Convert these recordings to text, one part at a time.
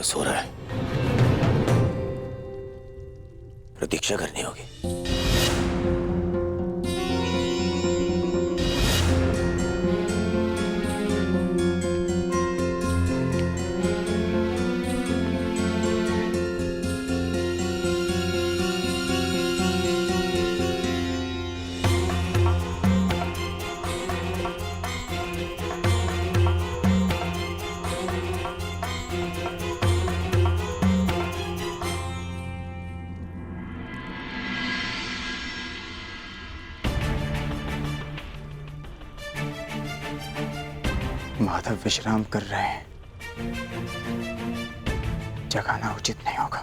सो रहा है, प्रतीक्षा करनी होगी। माधव विश्राम कर रहे हैं, जगाना उचित नहीं होगा।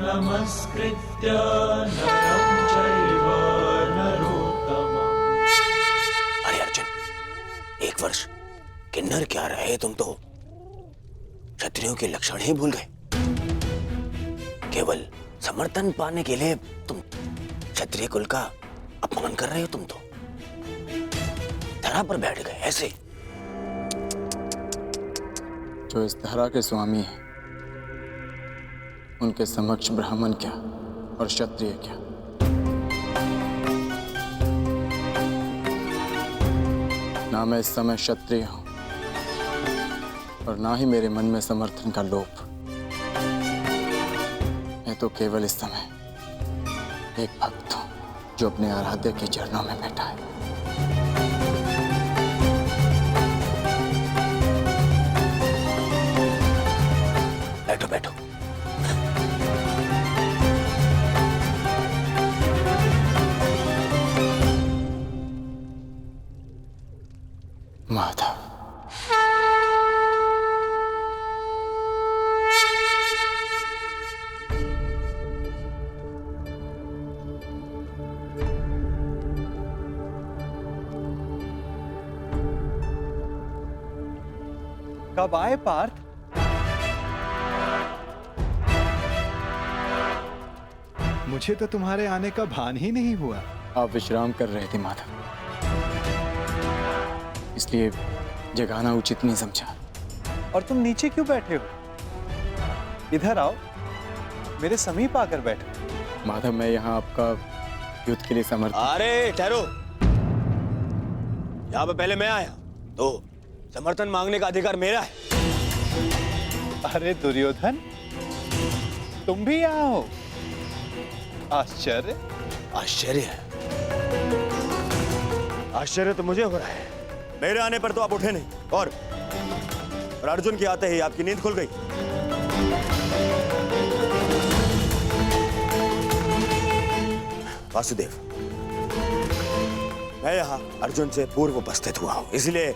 नमस्कृत्य नरं चैव नरोत्तमम्। अरे अर्जुन, 1 वर्ष किन्नर क्या रहे, तुम तो क्षत्रियों के लक्षण ही भूल गए। केवल समर्थन पाने के लिए तुम क्षत्रिय कुल का अपमान कर रहे हो। तुम तो धरा पर बैठ गए ऐसे। जो इस धरा के स्वामी हैं, उनके समक्ष ब्राह्मण क्या और क्षत्रिय क्या। ना मैं इस समय क्षत्रिय हूं और ना ही मेरे मन में समर्थन का लोभ। मैं तो केवल इस समय एक भक्त हूं जो अपने आराध्य के चरणों में बैठा है। बैठो बैठो। माधव, कब आए पार्थ? मुझे तो तुम्हारे आने का भान ही नहीं हुआ। आप विश्राम कर रहे थे माधव, इसलिए जगाना उचित नहीं समझा। और तुम नीचे क्यों बैठे हो? इधर आओ, मेरे समीप आकर बैठो। माधव, मैं यहाँ आपका युद्ध के लिए समर्थ। अरे ठहरो, यहाँ पे पहले मैं आया तो समर्थन मांगने का अधिकार मेरा है। अरे दुर्योधन, तुम भी यहाँ हो? आश्चर्य। आश्चर्य है? आश्चर्य तो मुझे हो रहा है। मेरे आने पर तो आप उठे नहीं, और अर्जुन के आते ही आपकी नींद खुल गई। वासुदेव, मैं यहाँ अर्जुन से पूर्व उपस्थित हुआ हूं, इसलिए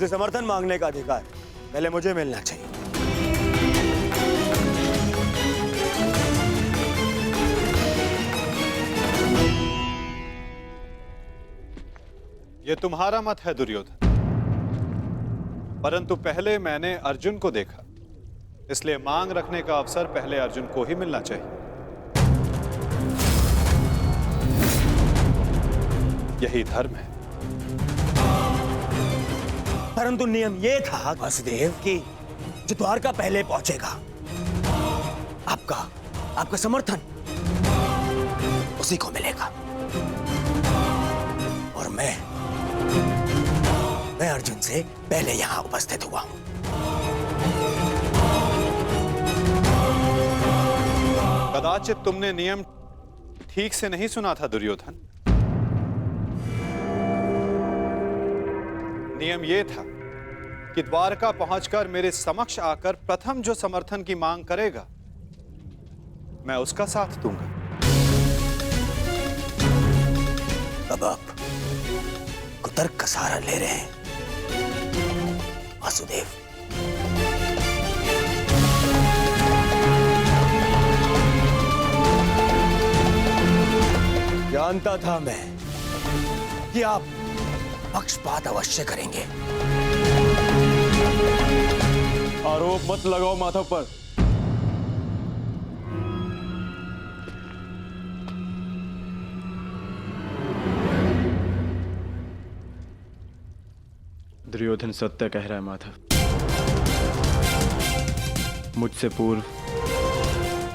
समर्थन मांगने का अधिकार पहले मुझे मिलना चाहिए। ये तुम्हारा मत है दुर्योधन, परंतु पहले मैंने अर्जुन को देखा, इसलिए मांग रखने का अवसर पहले अर्जुन को ही मिलना चाहिए। यही धर्म है। परंतु नियम यह था वासुदेव कि जो द्वारका पहले पहुंचेगा, आपका समर्थन उसी को मिलेगा। और मैं अर्जुन से पहले यहां उपस्थित हुआ हूं। कदाचित तुमने नियम ठीक से नहीं सुना था दुर्योधन। नियम यह था कि द्वारका पहुंचकर मेरे समक्ष आकर प्रथम जो समर्थन की मांग करेगा, मैं उसका साथ दूंगा। अब कुतर्क का सहारा ले रहे हैं वासुदेव। जानता था मैं कि आप पक्षपात अवश्य करेंगे। आरोप मत लगाओ माधव पर। दुर्योधन सत्य कह रहा है माधव। मुझसे पूर्व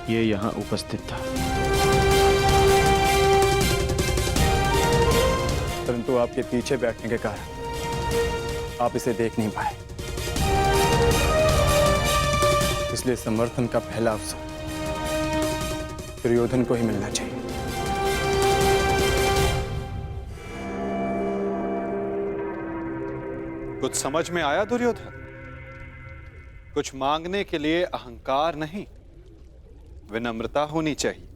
ये यहां उपस्थित था, परंतु आपके पीछे बैठने के कारण आप इसे देख नहीं पाए। इसलिए समर्थन का पहला अवसर दुर्योधन को ही मिलना चाहिए। कुछ समझ में आया दुर्योधन? कुछ मांगने के लिए अहंकार नहीं, विनम्रता होनी चाहिए।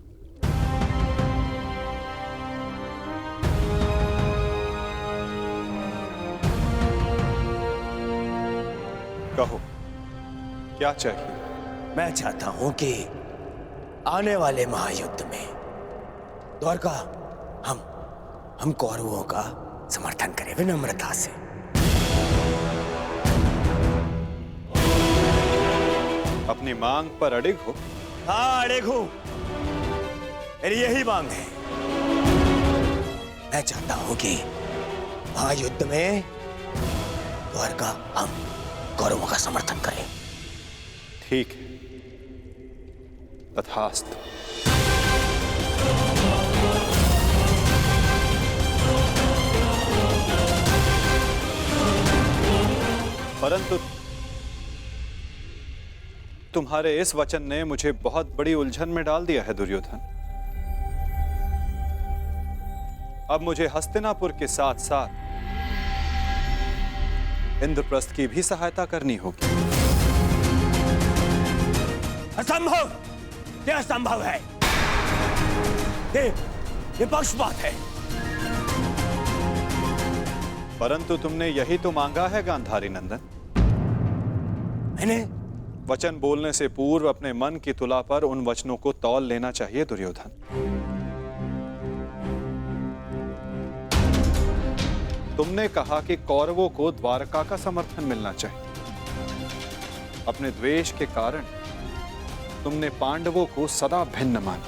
कहो, क्या चाहिए? मैं चाहता हूं कि आने वाले महायुद्ध में द्वारका हम कौरवों का समर्थन करें विनम्रता से। अपनी मांग पर अड़िग हो? हाँ, अड़िग हूं। मेरी यही मांग है। मैं चाहता हूं कि महायुद्ध में द्वारका हम कौरवों का समर्थन करें। ठीक है, तथास्तु। परंतु तुम्हारे इस वचन ने मुझे बहुत बड़ी उलझन में डाल दिया है दुर्योधन। अब मुझे हस्तिनापुर के साथ साथ इंद्रप्रस्थ की भी सहायता करनी होगी। असंभव! यह असंभव है। ये पक्षपात है। परंतु तुमने यही तो मांगा है गांधारी नंदन। मैंने वचन बोलने से पूर्व अपने मन की तुला पर उन वचनों को तौल लेना चाहिए दुर्योधन। तुमने कहा कि कौरवों को द्वारका का समर्थन मिलना चाहिए। अपने द्वेष के कारण तुमने पांडवों को सदा भिन्न माना।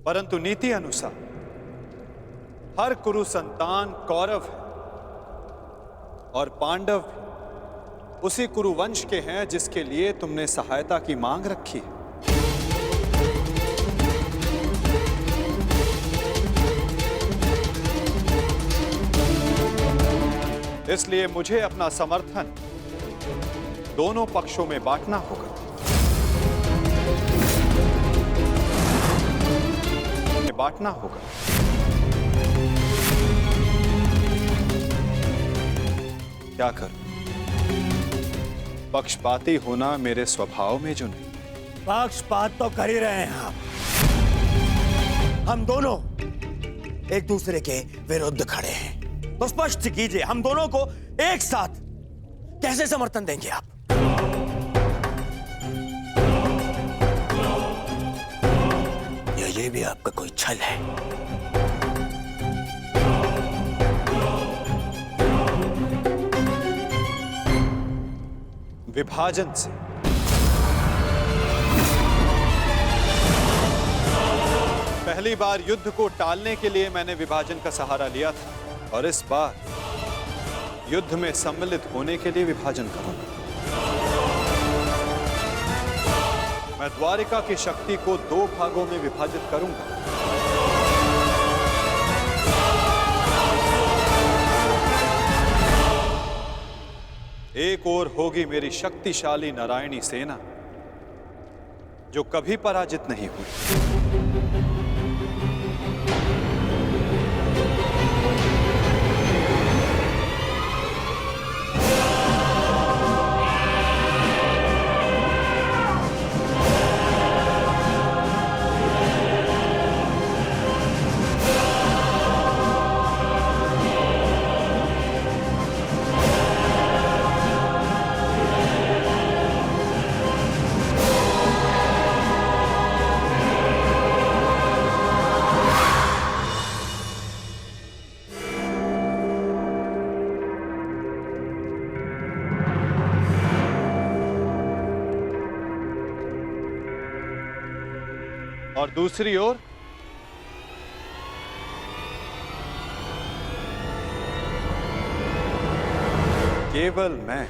परंतु नीति अनुसार हर कुरु संतान कौरव है और पांडव भी उसी कुरु वंश के हैं जिसके लिए तुमने सहायता की मांग रखी है। इसलिए मुझे अपना समर्थन दोनों पक्षों में बांटना होगा। बांटना होगा। क्या करूं? पक्षपाती होना मेरे स्वभाव में जो नहीं। पक्षपात तो कर ही रहे हैं आप। हम दोनों एक दूसरे के विरुद्ध खड़े हैं, तो स्पष्ट कीजिए हम दोनों को एक साथ कैसे समर्थन देंगे आप? या ये भी आपका कोई छल है? विभाजन से पहली बार युद्ध को टालने के लिए मैंने विभाजन का सहारा लिया था और इस बार युद्ध में सम्मिलित होने के लिए विभाजन करूंगा। मैं द्वारिका की शक्ति को 2 भागों में विभाजित करूंगा। एक ओर होगी मेरी शक्तिशाली नारायणी सेना जो कभी पराजित नहीं हुई। और दूसरी ओर केवल मैं।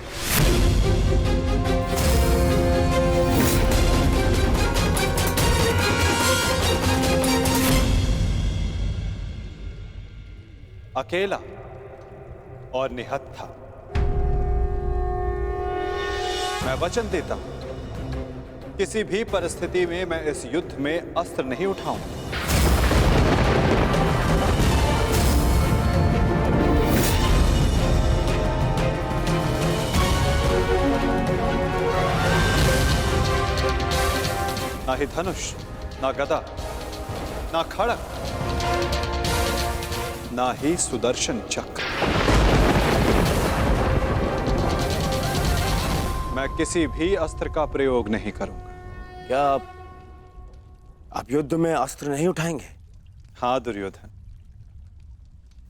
अकेला और निहत्था। मैं वचन देता हूं, किसी भी परिस्थिति में मैं इस युद्ध में अस्त्र नहीं उठाऊंगा। ना ही धनुष, ना गदा, ना खड़ग, ना ही सुदर्शन चक्र। मैं किसी भी अस्त्र का प्रयोग नहीं करूंगा। क्या आप युद्ध में अस्त्र नहीं उठाएंगे? हाँ दुर्योधन,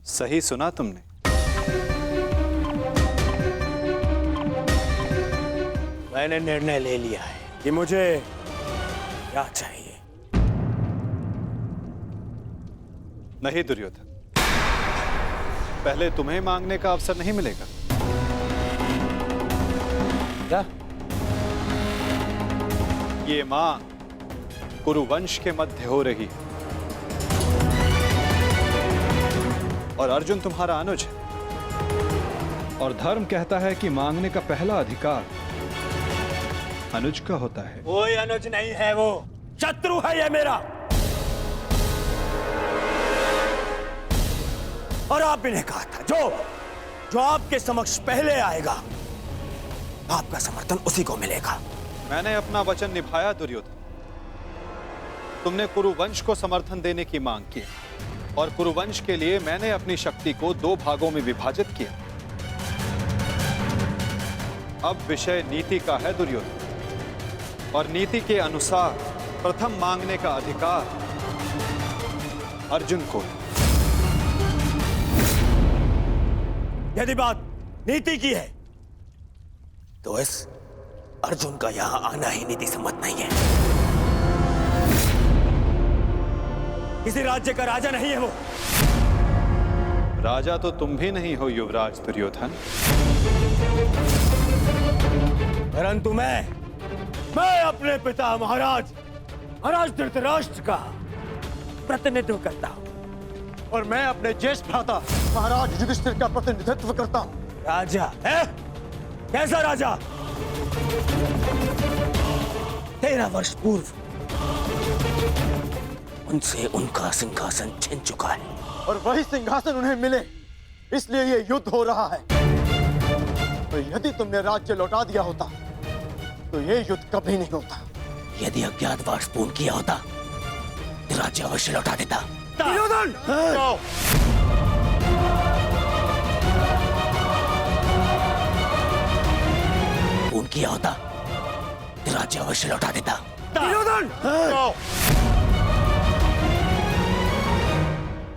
सही सुना तुमने। मैंने निर्णय ले लिया है कि मुझे क्या चाहिए। नहीं दुर्योधन, पहले तुम्हें मांगने का अवसर नहीं मिलेगा। क्या? ये मांग कुरुवंश के मध्य हो रही है और अर्जुन तुम्हारा अनुज है, और धर्म कहता है कि मांगने का पहला अधिकार अनुज का होता है। कोई अनुज नहीं है, वो शत्रु है ये मेरा। और आप ने कहा था जो आपके समक्ष पहले आएगा आपका समर्थन उसी को मिलेगा। मैंने अपना वचन निभाया दुर्योधन। तुमने कुरुवंश को समर्थन देने की मांग की और कुरुवंश के लिए मैंने अपनी शक्ति को 2 भागों में विभाजित किया। अब विषय नीति का है दुर्योधन, और नीति के अनुसार प्रथम मांगने का अधिकार अर्जुन को। यदि बात नीति की है तो इस अर्जुन का यहां आना ही नीति सम्मत नहीं है। किसी राज्य का राजा नहीं है वो। राजा तो तुम भी नहीं हो युवराज दुर्योधन। परंतु मैं अपने पिता महाराज धृतराष्ट्र का प्रतिनिधित्व करता हूं, और मैं अपने ज्येष्ठ भ्राता महाराज युधिष्ठिर का प्रतिनिधित्व करता हूं। राजा है? कैसा राजा? 13 वर्ष पूर्व उनसे उनका सिंहासन छिन चुका है, और वही सिंहासन उन्हें मिले, इसलिए ये युद्ध हो रहा है। तो यदि तुमने राज्य लौटा दिया होता तो ये युद्ध कभी नहीं होता। यदि अज्ञातवास पूर्ण किया होता तो राज्य अवश्य लौटा देता। पूर्ण किया होता तो राज्य अवश्य लौटा देता।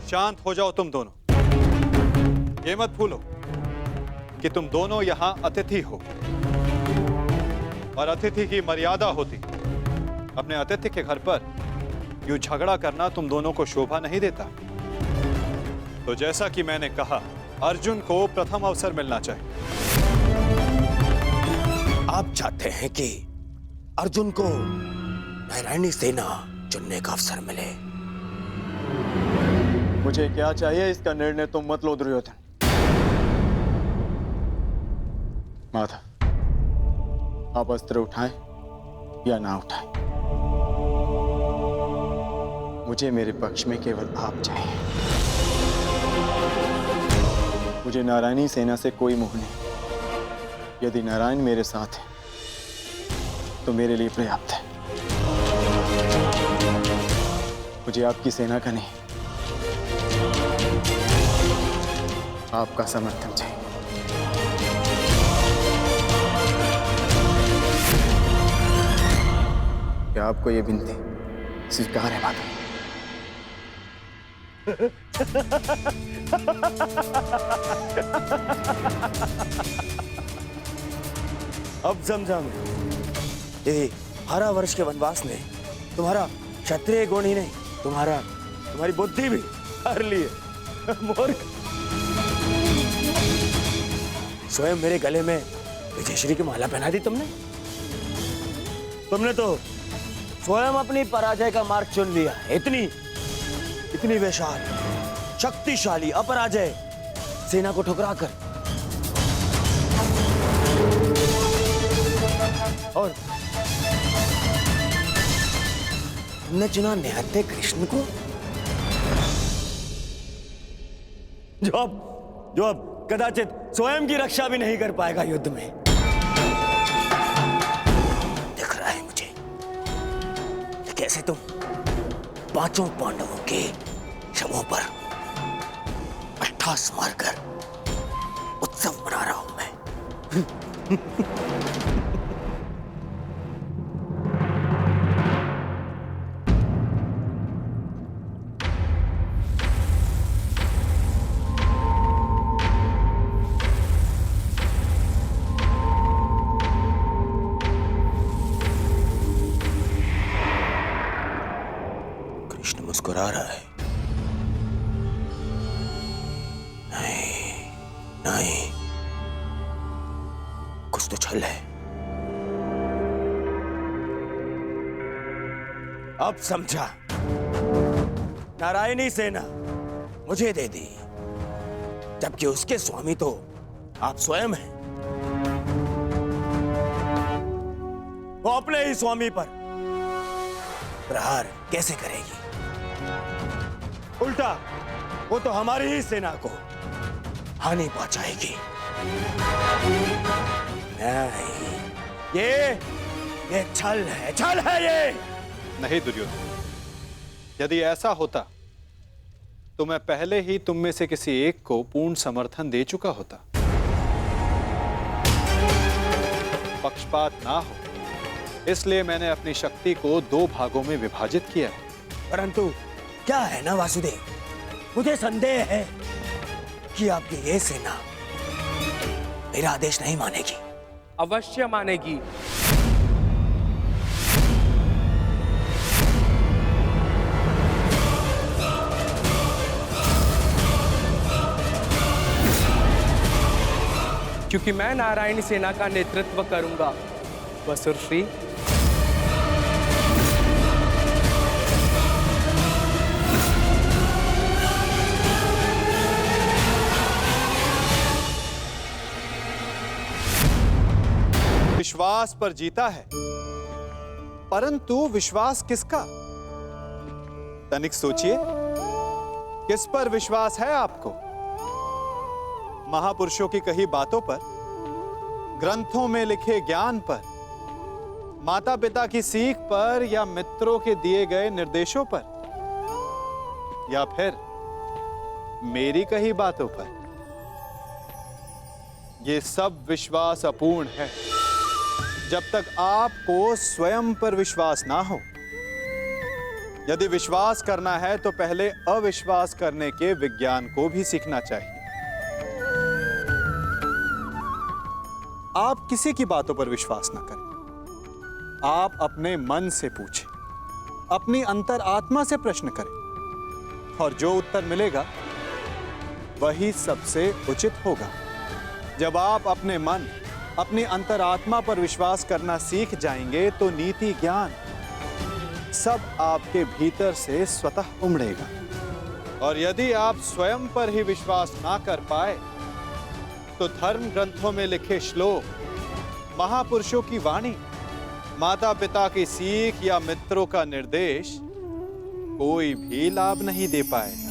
शांत हो जाओ तुम दोनों। ये मत भूलो कि तुम दोनों यहां अतिथि हो, और अतिथि की मर्यादा होती। अपने अतिथि के घर पर यूं झगड़ा करना तुम दोनों को शोभा नहीं देता। तो जैसा कि मैंने कहा, अर्जुन को प्रथम अवसर मिलना चाहिए। आप चाहते हैं कि अर्जुन को नारायणी सेना चुनने का अवसर मिले। मुझे क्या चाहिए इसका निर्णय तुम मत लो दुर्योधन। माधव, आप अस्त्र उठाएं या ना उठाएं, मुझे मेरे पक्ष में केवल आप चाहिए। मुझे नारायणी सेना से कोई मोह नहीं। यदि नारायण मेरे साथ है तो मेरे लिए पर्याप्त है। मुझे आपकी सेना का नहीं, आपका समर्थन चाहिए। क्या आपको यह विनती स्वीकार है माता? अब समझा मैं। ये 12 वर्ष के वनवास ने तुम्हारा क्षत्रिय गुण ही नहीं, तुम्हारी बुद्धि भी हर लिए मूर्ख। स्वयं मेरे गले में विजयश्री की माला पहना दी तुमने तो स्वयं अपनी पराजय का मार्ग चुन लिया। इतनी विशाल शक्तिशाली अपराजय सेना को ठुकराकर, और तुमने चुना निहत्थे कृष्ण को, जो अब कदाचित स्वयं की रक्षा भी नहीं कर पाएगा युद्ध में। दिख रहा है मुझे कि कैसे तुम पांचों पांडवों के शवों पर अट्ठास मारकर उत्सव मना रहा हूं मैं। कृष्ण मुस्कुरा रहा है। नहीं, कुछ तो छल है। अब समझा, नारायणी सेना मुझे दे दी, जबकि उसके स्वामी तो आप स्वयं हैं। वो अपने ही स्वामी पर प्रहार कैसे करेगी? उल्टा वो तो हमारी ही सेना को हानि पहुंचाएगी। नहीं, ये छल है ये। नहीं दुर्योधन, यदि ऐसा होता तो मैं पहले ही तुम में से किसी एक को पूर्ण समर्थन दे चुका होता। पक्षपात ना हो, इसलिए मैंने अपनी शक्ति को 2 भागों में विभाजित किया है। परंतु क्या है ना वासुदेव, मुझे संदेह है कि आपकी ये सेना मेरा आदेश नहीं मानेगी। अवश्य मानेगी। क्योंकि मैं नारायणी सेना का नेतृत्व करूंगा। वसुरश्री, विश्वास पर जीता है, परंतु विश्वास किसका? तनिक सोचिए, किस पर विश्वास है आपको? महापुरुषों की कही बातों पर, ग्रंथों में लिखे ज्ञान पर, माता पिता की सीख पर, या मित्रों के दिए गए निर्देशों पर, या फिर मेरी कही बातों पर? यह सब विश्वास अपूर्ण है जब तक आपको स्वयं पर विश्वास ना हो। यदि विश्वास करना है तो पहले अविश्वास करने के विज्ञान को भी सीखना चाहिए। आप किसी की बातों पर विश्वास ना करें। आप अपने मन से पूछें, अपनी अंतर आत्मा से प्रश्न करें, और जो उत्तर मिलेगा वही सबसे उचित होगा। जब आप अपने मन, अपनी अंतरात्मा पर विश्वास करना सीख जाएंगे तो नीति ज्ञान सब आपके भीतर से स्वतः उमड़ेगा। और यदि आप स्वयं पर ही विश्वास ना कर पाए तो धर्म ग्रंथों में लिखे श्लोक, महापुरुषों की वाणी, माता पिता की सीख या मित्रों का निर्देश कोई भी लाभ नहीं दे पाएगा।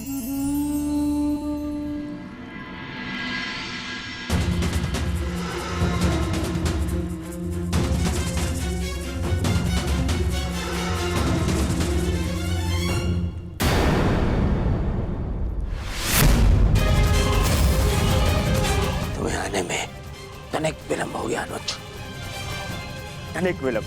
तनिक विलंब हो गया अनुज, तनिक विलंब।